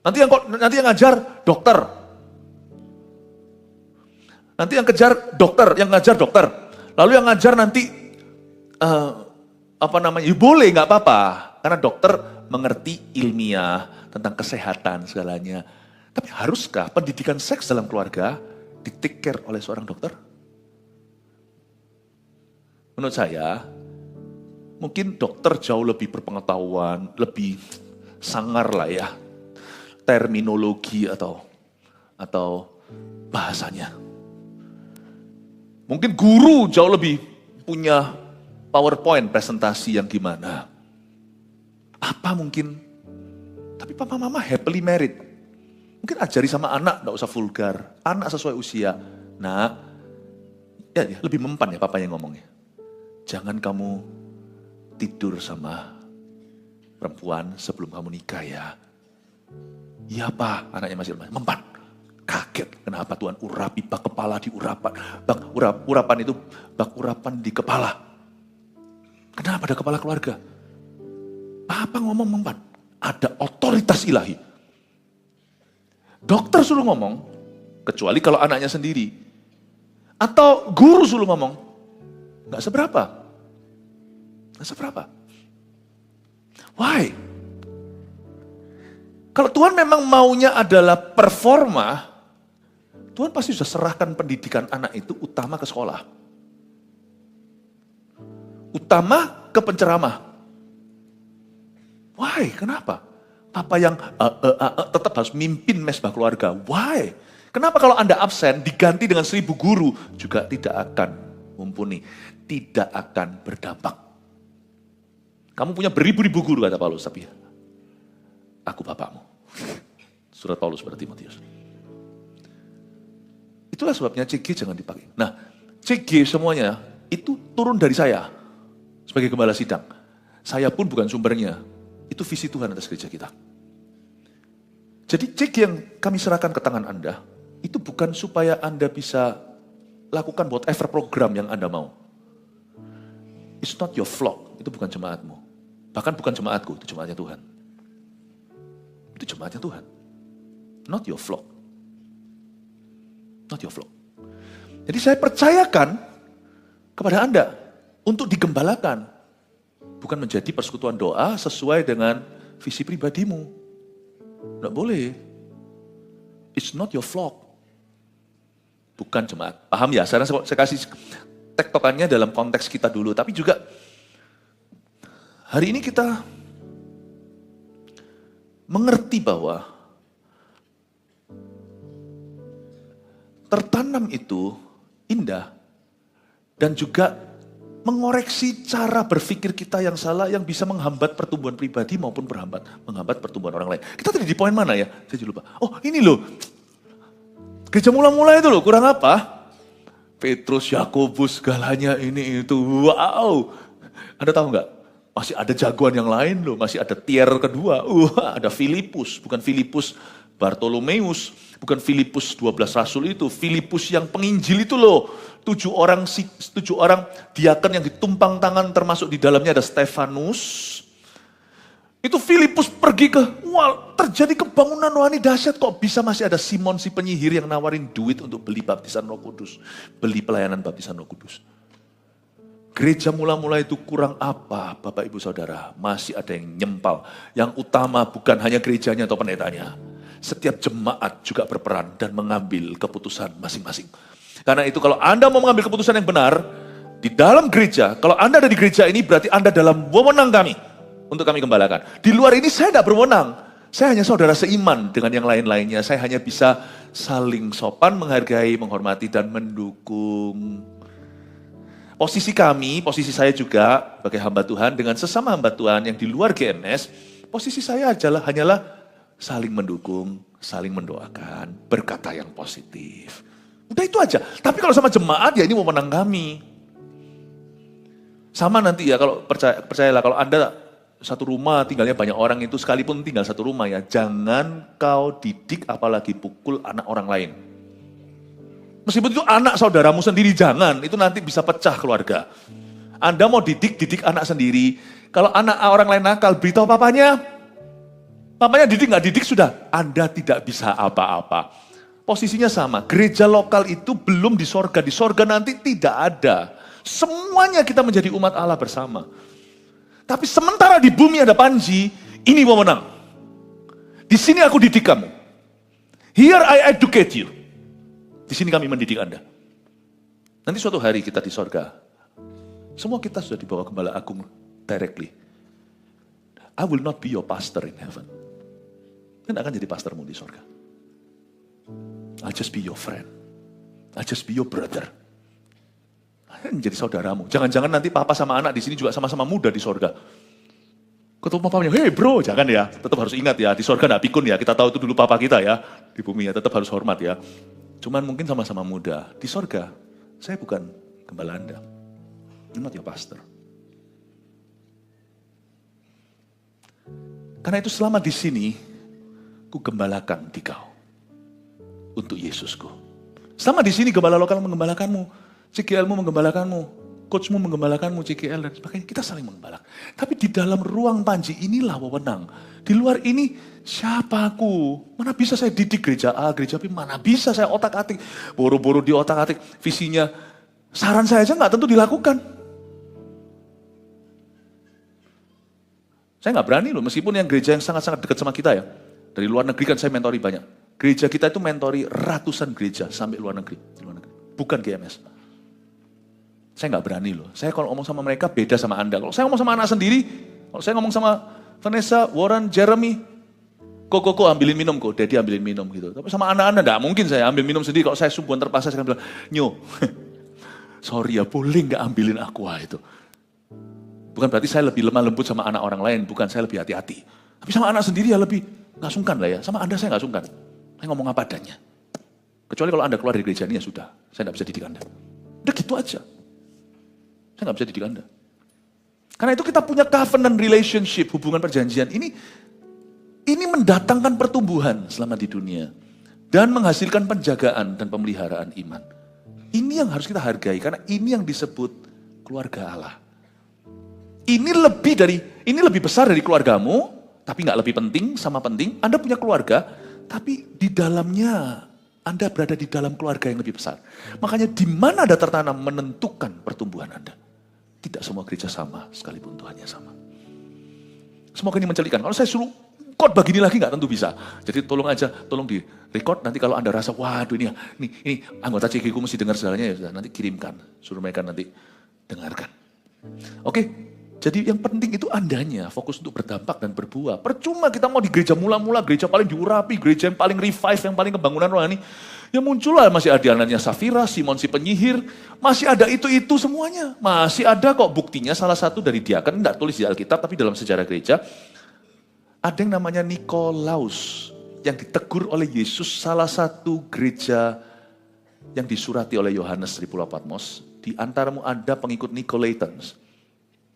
Nanti yang ngajar dokter. Nanti yang kejar dokter, yang ngajar dokter. Lalu yang ngajar nanti ya boleh nggak apa-apa, karena dokter mengerti ilmiah tentang kesehatan segalanya. Tapi haruskah pendidikan seks dalam keluarga di take care oleh seorang dokter? Menurut saya, mungkin dokter jauh lebih berpengetahuan, lebih sangar lah ya, terminologi atau bahasanya. Mungkin guru jauh lebih punya PowerPoint presentasi yang gimana. Apa mungkin, tapi papa mama happily married. Mungkin ajari sama anak, gak usah vulgar. Anak sesuai usia. Nah, ya lebih mempan ya papa yang ngomongnya. Jangan kamu tidur sama perempuan sebelum kamu nikah ya. Iya pak, anaknya masih mempan. Kaget, kenapa Tuhan urapi bak kepala di urapan. Urapan itu bak urapan di kepala. Kenapa ada kepala keluarga? Apa ngomong mempan? Ada otoritas ilahi. Dokter suruh ngomong, kecuali kalau anaknya sendiri. Atau guru suruh ngomong, gak seberapa. Gak seberapa. Why? Kalau Tuhan memang maunya adalah performa, Tuhan pasti sudah serahkan pendidikan anak itu utama ke sekolah. Utama ke penceramah. Why? Kenapa? Papa yang tetap harus mimpin mesbah keluarga. Why? Kenapa kalau Anda absen diganti dengan 1000 guru juga tidak akan mumpuni, tidak akan berdampak. Kamu punya beribu-ribu guru kata Paulus, tapi aku bapakmu. Surat Paulus pada Timotius. Itulah sebabnya CG jangan dipakai. Nah, CG semuanya itu turun dari saya sebagai gembala sidang. Saya pun bukan sumbernya. Itu visi Tuhan atas gereja kita. Jadi CG yang kami serahkan ke tangan Anda, itu bukan supaya Anda bisa lakukan whatever program yang Anda mau. It's not your flock, itu bukan jemaatmu. Bahkan bukan jemaatku, itu jemaatnya Tuhan. Itu jemaatnya Tuhan. Not your flock. Not your flock. Jadi saya percayakan kepada Anda. untuk digembalakan. Bukan menjadi persekutuan doa sesuai dengan visi pribadimu. Nggak boleh. It's not your flock. Bukan jemaat. Paham ya? Saya kasih tektokannya dalam konteks kita dulu. Tapi juga hari ini kita mengerti bahwa tertanam itu indah dan juga mengoreksi cara berpikir kita yang salah yang bisa menghambat pertumbuhan pribadi maupun menghambat pertumbuhan orang lain. Kita tadi di poin mana ya? Saya jadi lupa. Oh ini loh, gereja mula-mula itu loh kurang apa? Petrus, Yakobus, segalanya ini itu. Wow, Anda tahu nggak? Masih ada jagoan yang lain loh, masih ada tier kedua. Ada Filipus, bukan Filipus Bartolomeus, bukan Filipus 12 rasul itu, Filipus yang penginjil itu loh. 7 orang diaken yang ditumpang tangan termasuk di dalamnya ada Stefanus. Itu Filipus pergi terjadi kebangunan rohani dahsyat, kok bisa masih ada Simon si penyihir yang nawarin duit untuk beli baptisan Roh Kudus, beli pelayanan baptisan Roh Kudus. Gereja mula-mula itu kurang apa, Bapak Ibu Saudara? Masih ada yang nyempal. Yang utama bukan hanya gerejanya atau pendetanya. Setiap jemaat juga berperan dan mengambil keputusan masing-masing. Karena itu kalau Anda mau mengambil keputusan yang benar, di dalam gereja, kalau Anda ada di gereja ini berarti Anda dalam wewenang kami, untuk kami gembalakan. Di luar ini saya tidak berwenang, saya hanya saudara seiman dengan yang lain-lainnya, saya hanya bisa saling sopan, menghargai, menghormati, dan mendukung. Posisi kami, posisi saya juga sebagai hamba Tuhan, dengan sesama hamba Tuhan yang di luar GMS, posisi saya hanyalah saling mendukung, saling mendoakan, berkata yang positif. Udah itu aja. Tapi kalau sama jemaat ya ini wewenang kami. Sama nanti ya kalau percayalah kalau Anda satu rumah tinggalnya banyak orang itu sekalipun tinggal satu rumah ya. Jangan kau didik apalagi pukul anak orang lain. Meskipun itu anak saudaramu sendiri jangan. Itu nanti bisa pecah keluarga. Anda mau didik anak sendiri. Kalau anak orang lain nakal beritahu papanya. Papanya didik nggak didik sudah. Anda tidak bisa apa-apa. Posisinya sama, gereja lokal itu belum di sorga nanti tidak ada. Semuanya kita menjadi umat Allah bersama. Tapi sementara di bumi ada Panji, ini wewenang. Di sini aku didik kamu. Here I educate you. Di sini kami mendidik Anda. Nanti suatu hari kita di sorga, semua kita sudah dibawa Gembala Agung directly. I will not be your pastor in heaven. Kan akan jadi pastormu di sorga. I'll just be your friend. I'll just be your brother. Menjadi saudaramu. Jangan-jangan nanti papa sama anak di sini juga sama-sama muda di sorga. Ketemu papanya, hey bro, jangan ya. Tetap harus ingat ya, di sorga gak pikun ya. Kita tahu itu dulu papa kita ya, di bumi ya. Tetap harus hormat ya. Cuman mungkin sama-sama muda. Di sorga, saya bukan gembala Anda. I'm not your pastor. Karena itu selama di sini, ku gembalakan di kau. Untuk Yesusku. Selama di sini gembala lokal menggembalakanmu, CGL-mu menggembalakanmu, coachmu menggembalakanmu, CGL dan sebagainya. Kita saling menggembalakan. Tapi di dalam ruang Panji inilah wewenang. Di luar ini siapa aku? Mana bisa saya didik gereja A, gereja B, mana bisa saya otak-atik. Boro-boro di otak-atik visinya. Saran saya aja nggak tentu dilakukan. Saya nggak berani loh, meskipun yang gereja yang sangat-sangat dekat sama kita ya. Dari luar negeri kan saya mentori banyak. Gereja kita itu mentori ratusan gereja sampai luar negeri. Bukan GMS. Saya nggak berani loh. Saya kalau ngomong sama mereka beda sama Anda. Kalau saya ngomong sama anak sendiri, kalau saya ngomong sama Vanessa, Warren, Jeremy, kok ambilin minum kok, Daddy ambilin minum gitu. Tapi sama anak-anak nggak mungkin saya ambil minum sendiri. Kalau saya sungguhan terpaksa saya akan bilang, sorry ya boleh nggak ambilin aqua itu. Bukan berarti saya lebih lemah lembut sama anak orang lain, bukan saya lebih hati-hati. Tapi sama anak sendiri ya lebih nggak sungkan lah ya. Sama Anda saya nggak sungkan. Saya ngomong apa adanya. Kecuali kalau Anda keluar dari gereja ini ya sudah. Saya nggak bisa didik Anda. Udah gitu aja. Saya nggak bisa didik Anda. Karena itu kita punya covenant relationship, hubungan perjanjian. Ini mendatangkan pertumbuhan selama di dunia. Dan menghasilkan penjagaan dan pemeliharaan iman. Ini yang harus kita hargai. Karena ini yang disebut keluarga Allah. Ini lebih besar dari keluargamu. Tapi nggak lebih penting sama penting. Anda punya keluarga. Tapi di dalamnya Anda berada di dalam keluarga yang lebih besar. Makanya di mana ada tertanam menentukan pertumbuhan Anda. Tidak semua gereja sama, sekalipun Tuhannya sama. Semoga ini mencelikan. Kalau saya suruh khotbah begini lagi nggak tentu bisa. Jadi tolong di record. Nanti kalau Anda rasa, waduh ini anggota CGku mesti dengar segalanya, ya sudah, nanti kirimkan. Suruh mereka nanti dengarkan. Oke, jadi yang penting itu Andanya fokus untuk berdampak dan berbuah. Percuma kita mau di gereja mula-mula, gereja paling diurapi, gereja yang paling revive, yang paling kebangunan rohani. Ya muncullah masih ada anaknya Safira, Simon si penyihir, masih ada itu semuanya. Masih ada kok buktinya salah satu dari diaken, enggak tulis di Alkitab tapi dalam sejarah gereja. Ada yang namanya Nikolaus yang ditegur oleh Yesus salah satu gereja yang disurati oleh Yohanes di Pulau Patmos. Di antaramu ada pengikut Nicolaitans,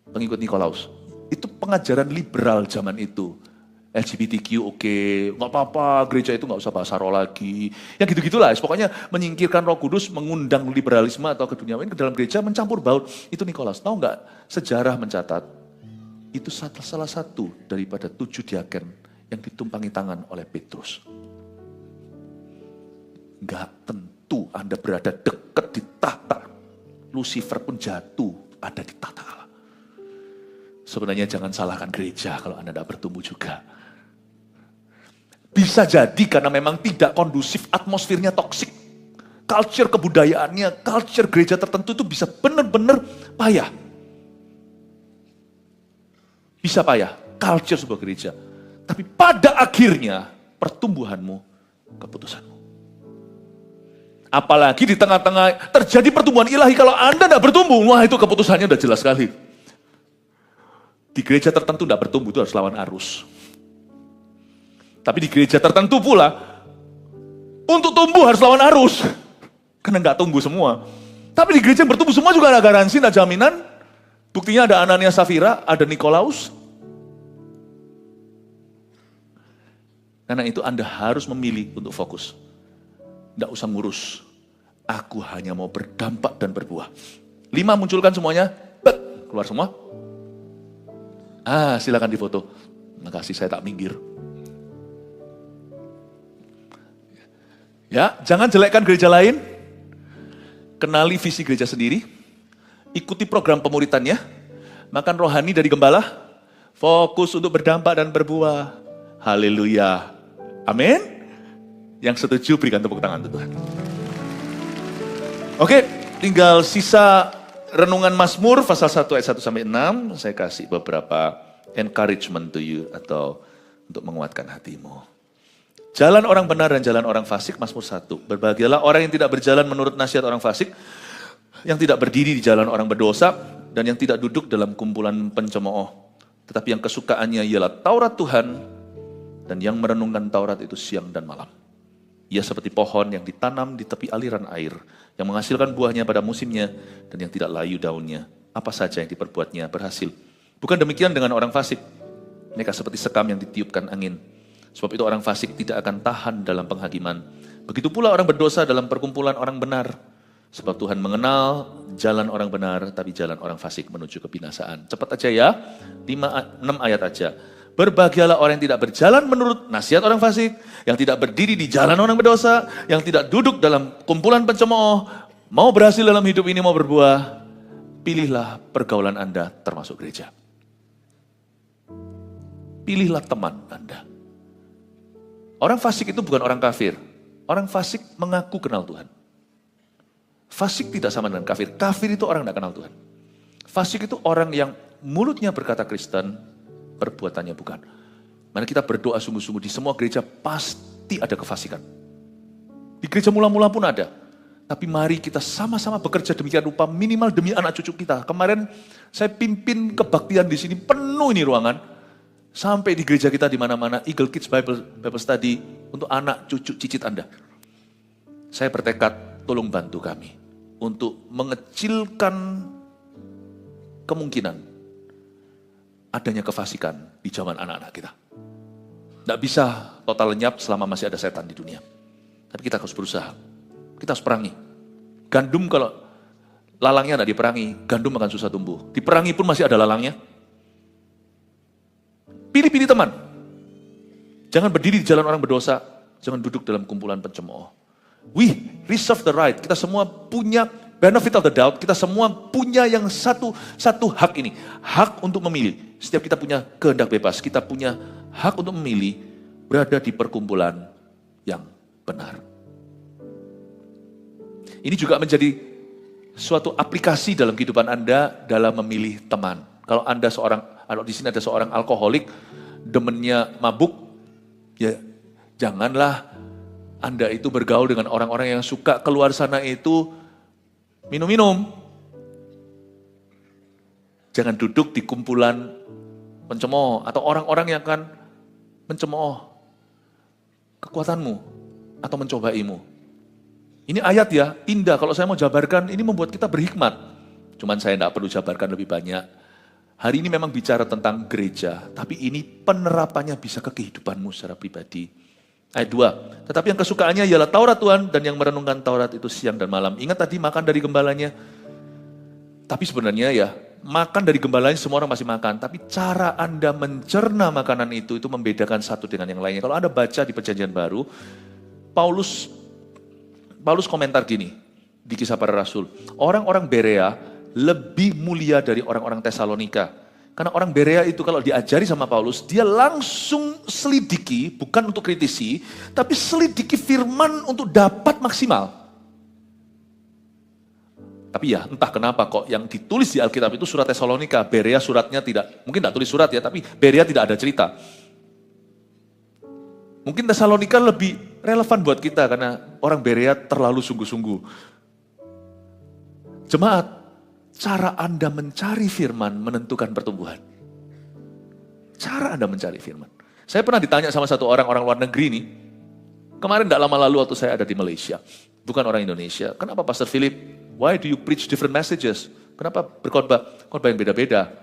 pengikut Nikolaus. Itu pengajaran liberal zaman itu. LGBTQ oke, nggak apa-apa, gereja itu nggak usah bahasa roh lagi. Yang gitu-gitulah, pokoknya menyingkirkan Roh Kudus, mengundang liberalisme atau keduniawian ke dalam gereja, mencampur baur. Itu Nikolaus. Tahu nggak? Sejarah mencatat, itu salah satu daripada 7 diaken yang ditumpangi tangan oleh Petrus. Nggak tentu Anda berada dekat di tahta. Lucifer pun jatuh ada di tahta Allah. Sebenarnya jangan salahkan gereja kalau Anda tidak bertumbuh juga. Bisa jadi karena memang tidak kondusif, atmosfernya toksik. Culture kebudayaannya, culture gereja tertentu itu bisa benar-benar payah. Bisa payah, culture sebuah gereja. Tapi pada akhirnya pertumbuhanmu, keputusanmu. Apalagi di tengah-tengah terjadi pertumbuhan ilahi, kalau Anda tidak bertumbuh, wah itu keputusannya udah jelas sekali. Di gereja tertentu tidak bertumbuh itu harus lawan arus. Tapi di gereja tertentu pula, untuk tumbuh harus lawan arus. Karena nggak tumbuh semua. Tapi di gereja yang bertumbuh semua juga ada garansi, ada jaminan. Buktinya ada Anania Safira, ada Nikolaus. Karena itu Anda harus memilih untuk fokus. Nggak usah ngurus. Aku hanya mau berdampak dan berbuah. 5 munculkan semuanya. Keluar semua. Silakan difoto. Makasih, saya tak minggir. Ya, jangan jelekkan gereja lain. Kenali visi gereja sendiri. Ikuti program pemuritannya. Makan rohani dari gembala. Fokus untuk berdampak dan berbuah. Haleluya. Amin. Yang setuju berikan tepuk tangan untuk Tuhan. Oke, tinggal sisa renungan Mazmur pasal 1 ayat 1 sampai 6. Saya kasih beberapa encouragement to you atau untuk menguatkan hatimu. Jalan orang benar dan jalan orang fasik, Mazmur 1. Berbahagialah orang yang tidak berjalan menurut nasihat orang fasik, yang tidak berdiri di jalan orang berdosa, dan yang tidak duduk dalam kumpulan pencemooh. Tetapi yang kesukaannya ialah Taurat Tuhan, dan yang merenungkan Taurat itu siang dan malam. Ia seperti pohon yang ditanam di tepi aliran air, yang menghasilkan buahnya pada musimnya, dan yang tidak layu daunnya. Apa saja yang diperbuatnya berhasil. Bukan demikian dengan orang fasik. Mereka seperti sekam yang ditiupkan angin. Sebab itu orang fasik tidak akan tahan dalam penghakiman. Begitu pula orang berdosa dalam perkumpulan orang benar. Sebab Tuhan mengenal jalan orang benar, tapi jalan orang fasik menuju kebinasaan. Cepat aja ya, 6 ayat aja. Berbahagialah orang yang tidak berjalan menurut nasihat orang fasik, yang tidak berdiri di jalan orang berdosa, yang tidak duduk dalam kumpulan pencemooh, mau berhasil dalam hidup ini, mau berbuah, pilihlah pergaulan Anda termasuk gereja. Pilihlah teman Anda. Orang fasik itu bukan orang kafir. Orang fasik mengaku kenal Tuhan. Fasik tidak sama dengan kafir. Kafir itu orang tidak kenal Tuhan. Fasik itu orang yang mulutnya berkata Kristen, perbuatannya bukan. Mari kita berdoa sungguh-sungguh, di semua gereja pasti ada kefasikan. Di gereja mula-mula pun ada. Tapi mari kita sama-sama bekerja demikian rupa, minimal demi anak cucu kita. Kemarin saya pimpin kebaktian di sini, penuh ini ruangan. Sampai di gereja kita di mana-mana, Eagle Kids Bible Study untuk anak cucu cicit Anda. Saya bertekad, tolong bantu kami untuk mengecilkan kemungkinan adanya kefasikan di zaman anak-anak kita. Tidak bisa total lenyap selama masih ada setan di dunia. Tapi kita harus berusaha, kita harus perangi. Gandum kalau lalangnya tidak diperangi, gandum akan susah tumbuh. Diperangi pun masih ada lalangnya. Pilih-pilih teman. Jangan berdiri di jalan orang berdosa. Jangan duduk dalam kumpulan pencemooh. We reserve the right. Kita semua punya benefit of the doubt, kita semua punya yang satu hak ini. Hak untuk memilih. Setiap kita punya kehendak bebas, kita punya hak untuk memilih berada di perkumpulan yang benar. Ini juga menjadi suatu aplikasi dalam kehidupan Anda dalam memilih teman. Kalau di sini ada seorang alkoholik, demennya mabuk, ya janganlah Anda itu bergaul dengan orang-orang yang suka keluar sana itu minum-minum. Jangan duduk di kumpulan pencemooh atau orang-orang yang akan mencemooh kekuatanmu atau mencobaimu. Ini ayat ya, indah. Kalau saya mau jabarkan, ini membuat kita berhikmat. Cuman saya tidak perlu jabarkan lebih banyak. Hari ini memang bicara tentang gereja, tapi ini penerapannya bisa ke kehidupanmu secara pribadi. Ayat 2, tetapi yang kesukaannya ialah Taurat Tuhan, dan yang merenungkan Taurat itu siang dan malam. Ingat tadi makan dari gembalanya. Tapi sebenarnya ya, makan dari gembalanya semua orang masih makan. Tapi cara Anda mencerna makanan itu membedakan satu dengan yang lainnya. Kalau Anda baca di Perjanjian Baru, Paulus komentar gini, di Kisah Para Rasul. Orang-orang Berea lebih mulia dari orang-orang Tesalonika. Karena orang Berea itu kalau diajari sama Paulus, dia langsung selidiki, bukan untuk kritisi, tapi selidiki firman untuk dapat maksimal. Tapi ya entah kenapa kok yang ditulis di Alkitab itu surat Tesalonika, Berea suratnya tidak, mungkin tidak tulis surat ya, tapi Berea tidak ada cerita. Mungkin Tesalonika lebih relevan buat kita karena orang Berea terlalu sungguh-sungguh. Jemaat, cara Anda mencari firman menentukan pertumbuhan. Cara Anda mencari firman. Saya pernah ditanya sama satu orang luar negeri nih, kemarin tidak lama lalu waktu saya ada di Malaysia, bukan orang Indonesia. Kenapa Pastor Philip, why do you preach different messages? Kenapa khotbah yang beda-beda?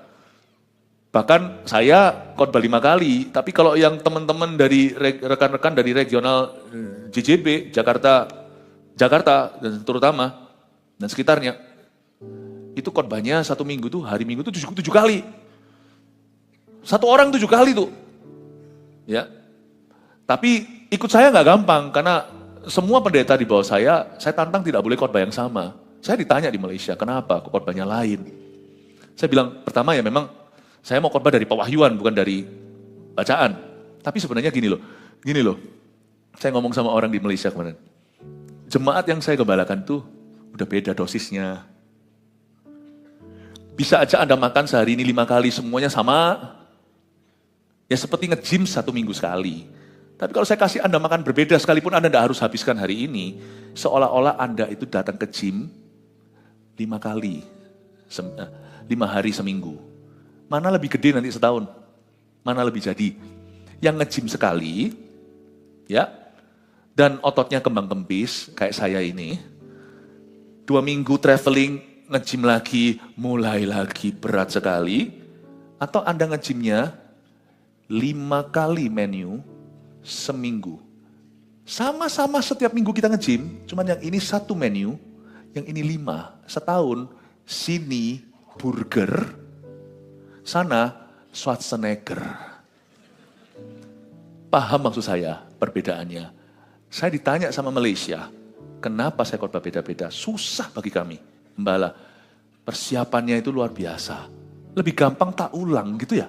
Bahkan saya khotbah 5 kali, tapi kalau yang teman-teman dari rekan-rekan dari regional JJB, Jakarta dan terutama dan sekitarnya, itu khotbahnya 1 minggu tuh, hari Minggu tuh 7 kali. 1 orang 7 kali tuh. Ya. Tapi ikut saya nggak gampang, karena semua pendeta di bawah saya tantang tidak boleh khotbah yang sama. Saya ditanya di Malaysia, kenapa kok khotbahnya lain? Saya bilang, pertama ya memang saya mau khotbah dari pewahyuan, bukan dari bacaan. Tapi sebenarnya gini loh. Saya ngomong sama orang di Malaysia kemarin. Jemaat yang saya gembalakan tuh udah beda dosisnya. Bisa aja Anda makan sehari ini 5 kali, semuanya sama. Ya seperti nge-gym 1 minggu sekali. Tapi kalau saya kasih Anda makan berbeda, sekalipun Anda tidak harus habiskan hari ini, seolah-olah Anda itu datang ke gym 5 kali, 5 hari seminggu. Mana lebih gede nanti setahun? Mana lebih jadi? Yang nge-gym sekali, ya, dan ototnya kembang kempis, kayak saya ini, 2 minggu traveling, nge-gym lagi, mulai lagi berat sekali, atau Anda nge-gymnya 5 kali menu seminggu. Sama-sama setiap minggu kita nge-gym, cuman yang ini 1 menu, yang ini 5, setahun, sini burger, sana Schwarzenegger. Paham maksud saya perbedaannya? Saya ditanya sama Malaysia, kenapa saya khotbah beda-beda? Susah bagi kami, Mbala. Persiapannya itu luar biasa. Lebih gampang tak ulang gitu ya?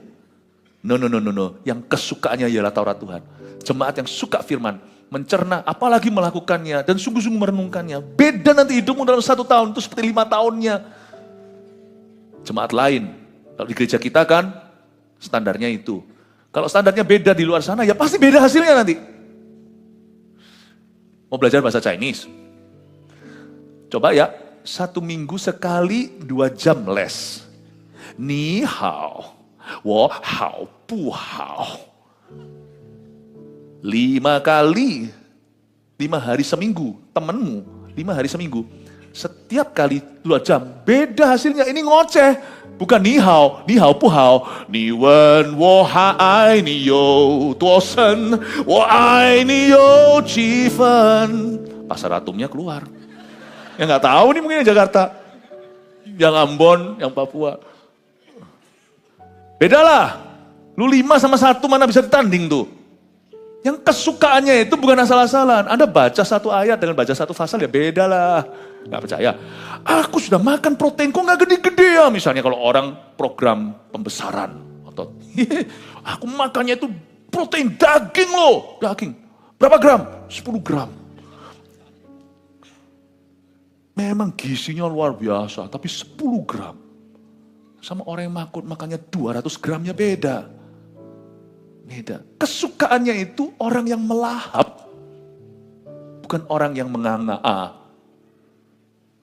No. Yang kesukaannya ialah Taurat Tuhan. Jemaat yang suka firman, mencerna, apalagi melakukannya, dan sungguh-sungguh merenungkannya. Beda nanti hidupmu dalam 1 tahun, itu seperti 5 tahunnya. Jemaat lain, kalau di gereja kita kan standarnya itu. Kalau standarnya beda di luar sana, ya pasti beda hasilnya nanti. Mau belajar bahasa Chinese? Coba ya, 1 minggu sekali 2 jam les. Ni hao, wo hao bu hao. 5 kali, 5 hari seminggu, temenmu 5 hari seminggu. Setiap kali 2 jam, beda hasilnya. Ini ngoceh. Bukan ni hao pu hao. Ni wen wo hai ni yo tuo sen, wo ai ni yo chi fen. Pasar atumnya keluar. Yang nggak tahu nih mungkin yang Jakarta. Yang Ambon, yang Papua. Bedalah. Lu 5 sama 1 mana bisa ditanding tuh. Yang kesukaannya itu bukan asal-asalan. Anda baca 1 ayat dengan baca 1 pasal ya bedalah. Nggak percaya. Aku sudah makan protein, kok nggak gede-gede ya? Misalnya kalau orang program pembesaran otot. Aku makannya itu protein daging loh. Daging. Berapa gram? 10 gram. Memang gizinya luar biasa, tapi 10 gram. Sama orang yang makannya 200 gramnya beda. Beda. Kesukaannya itu orang yang melahap. Bukan orang yang menganga.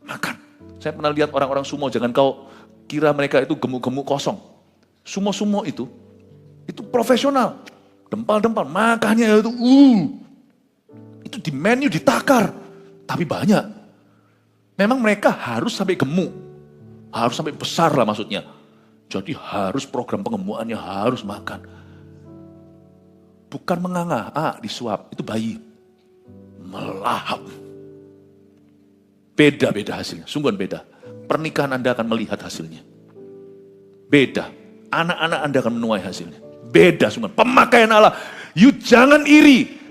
Makan. Saya pernah lihat orang-orang sumo, jangan kau kira mereka itu gemuk-gemuk kosong. Sumo-sumo itu profesional. Dempal-dempal, makannya itu di menu ditakar. Tapi banyak. Memang mereka harus sampai gemuk. Harus sampai besar lah maksudnya. Jadi harus program pengemukannya harus makan. Bukan menganga, disuap, itu bayi. Melahap. Beda-beda hasilnya, sungguh beda. Pernikahan Anda akan melihat hasilnya. Beda. Anak-anak Anda akan menuai hasilnya. Beda semua. Pemakaian Allah. You jangan iri.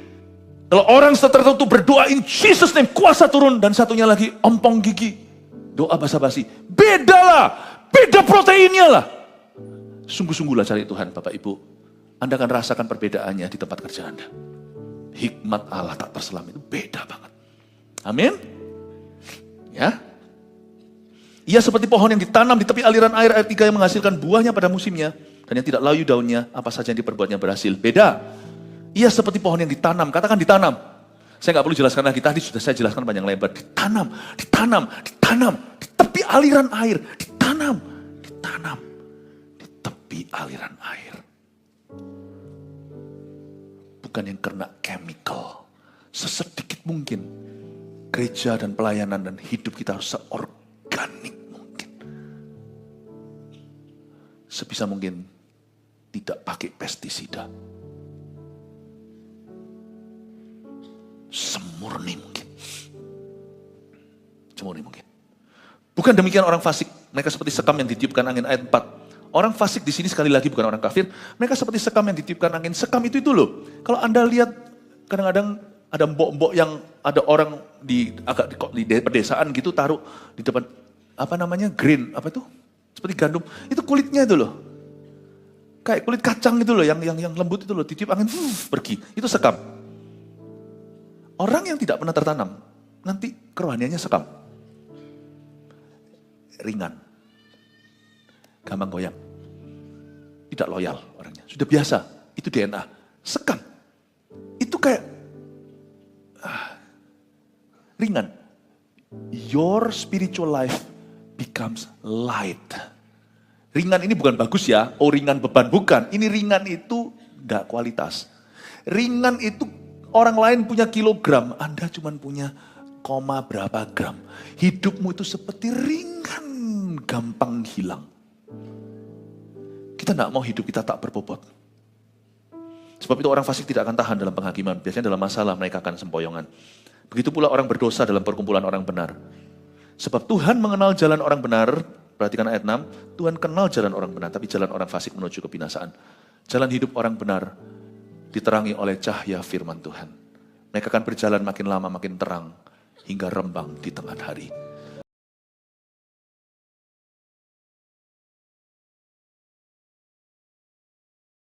Kalau orang tertentu berdoa in Jesus name, kuasa turun. Dan satunya lagi ompong gigi. Doa basa-basi. Beda lah. Beda proteinnya lah. Sungguh-sungguhlah cari Tuhan Bapak Ibu. Anda akan rasakan perbedaannya di tempat kerja Anda. Hikmat Allah tak terselam itu beda banget. Amin. Ya. Ia seperti pohon yang ditanam di tepi aliran air, ayat 3 yang menghasilkan buahnya pada musimnya. Dan yang tidak layu daunnya, apa saja yang diperbuatnya berhasil. Beda. Ia seperti pohon yang ditanam, katakan ditanam. Saya nggak perlu jelaskan lagi, tadi sudah saya jelaskan panjang lebar. Ditanam, ditanam, ditanam. Di tepi aliran air, ditanam, ditanam. Di tepi aliran air. Bukan yang kena chemical. Sesedikit mungkin gereja dan pelayanan dan hidup kita harus seorganik mungkin. Sebisa mungkin tidak pakai pestisida. Semurni mungkin. Semurni mungkin. Bukan demikian orang fasik. Mereka seperti sekam yang ditiupkan angin, ayat 4. Orang fasik di sini sekali lagi bukan orang kafir. Mereka seperti sekam yang ditiupkan angin. Sekam itu loh. Kalau Anda lihat kadang-kadang ada mbok-mbok yang ada orang agak di pedesaan gitu taruh di depan apa namanya green apa itu seperti gandum itu kulitnya itu loh kayak kulit kacang itu loh yang lembut itu loh ditiup angin pergi itu sekam. Orang yang tidak pernah tertanam nanti kerohaniannya sekam, ringan. Gampang goyang. Tidak loyal orangnya. Sudah biasa. Itu DNA. Sekam. Itu kayak ringan. Your spiritual life becomes light. Ringan ini bukan bagus ya. Oh ringan beban. Bukan. Ini ringan itu enggak kualitas. Ringan itu orang lain punya kilogram. Anda cuma punya koma berapa gram. Hidupmu itu seperti ringan. Gampang hilang. Kita tidak mau hidup kita tak berbobot. Sebab itu orang fasik tidak akan tahan dalam penghakiman. Biasanya dalam masalah mereka akan sempoyongan. Begitu pula orang berdosa dalam perkumpulan orang benar. Sebab Tuhan mengenal jalan orang benar. Perhatikan ayat 6. Tuhan kenal jalan orang benar. Tapi jalan orang fasik menuju kebinasaan. Jalan hidup orang benar diterangi oleh cahaya firman Tuhan. Mereka akan berjalan makin lama makin terang. Hingga rembang di tengah hari.